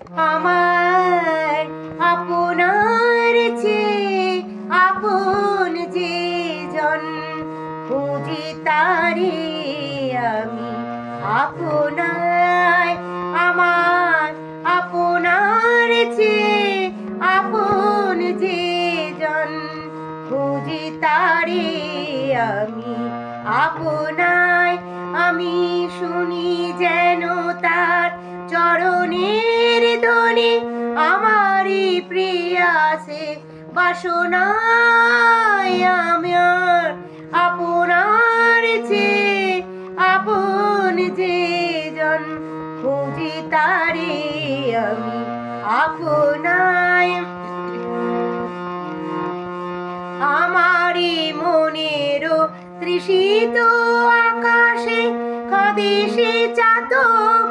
আমার আপনার চেয়ে আপন যে জন, খুঁজি তারে আমি আপনায়। আমার আপনার চেয়ে আপন যে জন, খুঁজি তারে আমি আপনায়। আমি শুনি যেন তার চরণের ধ্বনি, আমারই প্রিয়াসে বাসনায়। আমার আপনার চেয়ে আপন যে জন, খুঁজি তারে আমি আপনায়। আমারই মনেরও তৃষিত আকাশে কাঁদে সে চাতক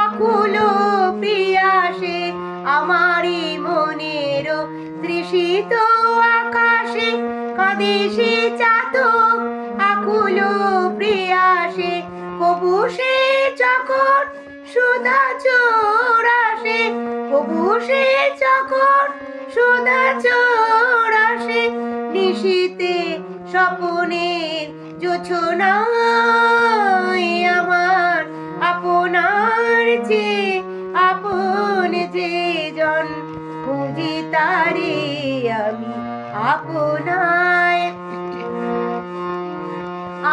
আকুল প্রিয়াসে। আমারই মনেরও তৃষিত আকাশে কাঁদে সে চাতক আকুল প্রিয়াসে। কবু সে যখন সুধা চোরাসে, কবু সে যখন সুধা চোরাসে, নিশীতে স্বপনের জোছনায়। আমার আপনার চেয়ে আপন যে জন, খুঁজি তারে আমি আপনায়।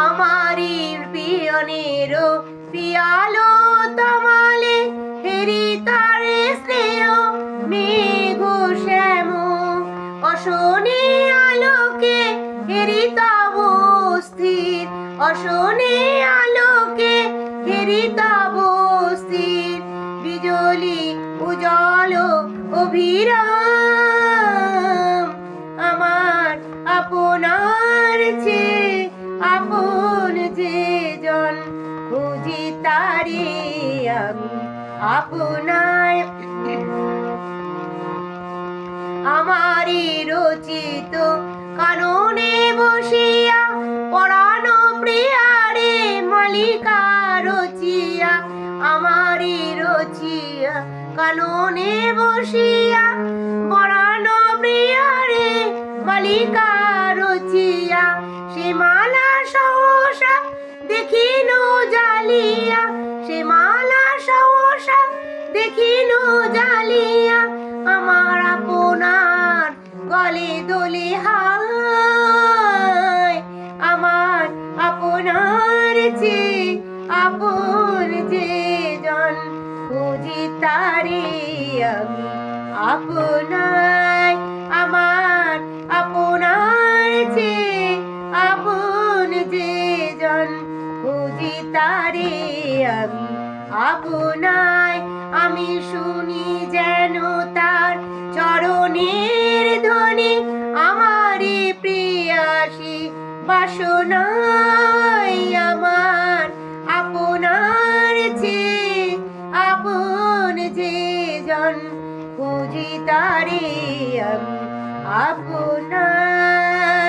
আমারই পিয়নেরও পিয়ালো তমালে হেরি তারে স্নেহ মেঘ শ্যাম। অশনে আলোকে হেরি তব স্থির, অশনে আলোকে হেরি তব স্থির। বিজলি উজ্জ্বল অভিরাম, আমার আপনার চেয়ে আপন যে জন, খুঁজি তারে আমি আপনায়। আমারই রচিত কাননে বসিয়া পরাণ প্রিয়ারে মালিকা রচিয়া। আমারই রচিয়া কাননে বসিয়া পরাণ প্রিয়ারে মালিকা রচিয়া। সে মালা সহসা দেখিল জালিয়া, সে মালা সহসা দেখিল জালিয়া। আমার আপনার গলে দোলে হায়, আমার আপনার চেয়ে আপন যে জন, খুঁজি তারে আমি আপনায়। আমার আপনার চেয়ে আপন যে জন, খুঁজি তারে আমি আপনায়। আমি শুনি যেন তার চরণের ধ্বনি, আমারই প্রিয়াসী বাসনায়। আমার আপনার চেয়ে আপন যে জন, খুঁজি তারে আমি আপনায়।